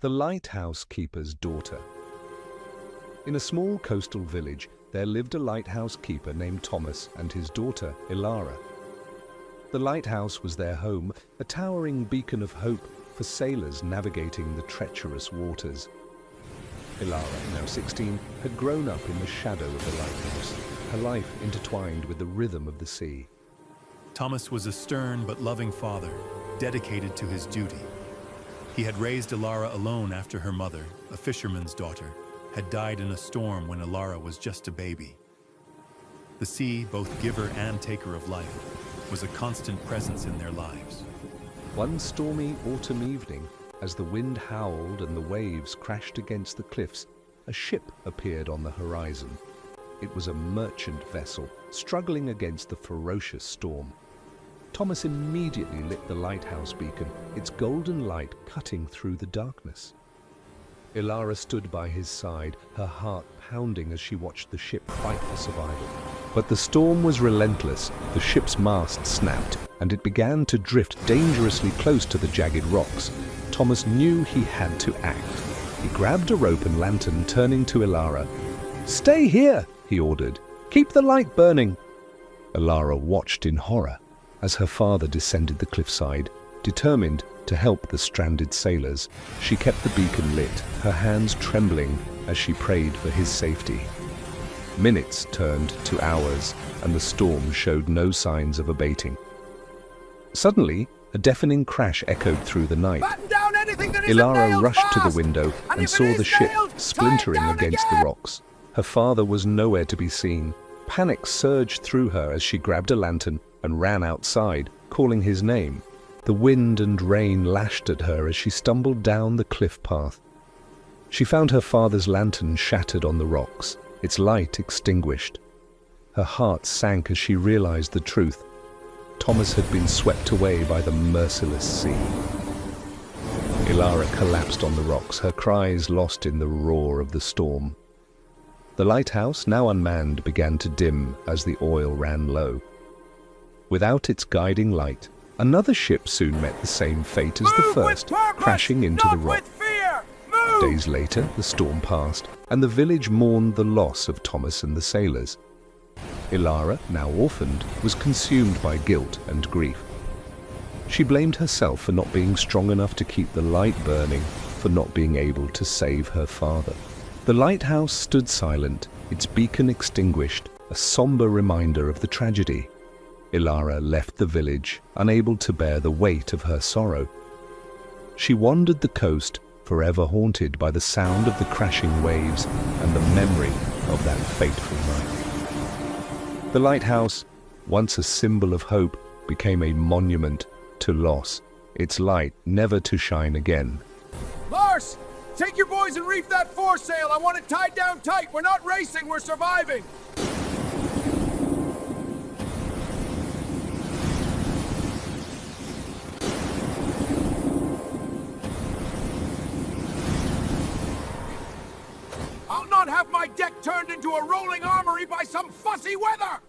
The lighthouse keeper's daughter. In a small coastal village, there lived a lighthouse keeper named Thomas and his daughter, Elara. The lighthouse was their home, a towering beacon of hope for sailors navigating the treacherous waters. Elara, now 16, had grown up in the shadow of the lighthouse, her life intertwined with the rhythm of the sea. Thomas was a stern but loving father, dedicated to his duty. He had raised Elara alone after her mother, a fisherman's daughter, had died in a storm when Elara was just a baby. The sea, both giver and taker of life, was a constant presence in their lives. One stormy autumn evening, as the wind howled and the waves crashed against the cliffs, a ship appeared on the horizon. It was a merchant vessel, struggling against the ferocious storm. Thomas immediately lit the lighthouse beacon, its golden light cutting through the darkness. Elara stood by his side, her heart pounding as she watched the ship fight for survival. But the storm was relentless, the ship's mast snapped, and it began to drift dangerously close to the jagged rocks. Thomas knew he had to act. He grabbed a rope and lantern, turning to Elara. "Stay here," he ordered. "Keep the light burning." Elara watched in horror as her father descended the cliffside, determined to help the stranded sailors. She kept the beacon lit, her hands trembling as she prayed for his safety. Minutes turned to hours, and the storm showed no signs of abating. Suddenly, a deafening crash echoed through the night. Elara rushed to the window and saw the ship splintering against the rocks. Her father was nowhere to be seen. Panic surged through her as she grabbed a lantern and ran outside, calling his name. The wind and rain lashed at her as she stumbled down the cliff path. She found her father's lantern shattered on the rocks, its light extinguished. Her heart sank as she realized the truth. Thomas had been swept away by the merciless sea. Elara collapsed on the rocks, her cries lost in the roar of the storm. The lighthouse, now unmanned, began to dim as the oil ran low. Without its guiding light, another ship soon met the same fate as the first, crashing into the rock. Days later, the storm passed, and the village mourned the loss of Thomas and the sailors. Elara, now orphaned, was consumed by guilt and grief. She blamed herself for not being strong enough to keep the light burning, for not being able to save her father. The lighthouse stood silent, its beacon extinguished, a somber reminder of the tragedy. Elara left the village, unable to bear the weight of her sorrow. She wandered the coast, forever haunted by the sound of the crashing waves and the memory of that fateful night. The lighthouse, once a symbol of hope, became a monument to loss, its light never to shine again. Lars! Take your boys and reef that foresail! I want it tied down tight! We're not racing, we're surviving! I'll not have my deck turned into a rolling armory by some fussy weather!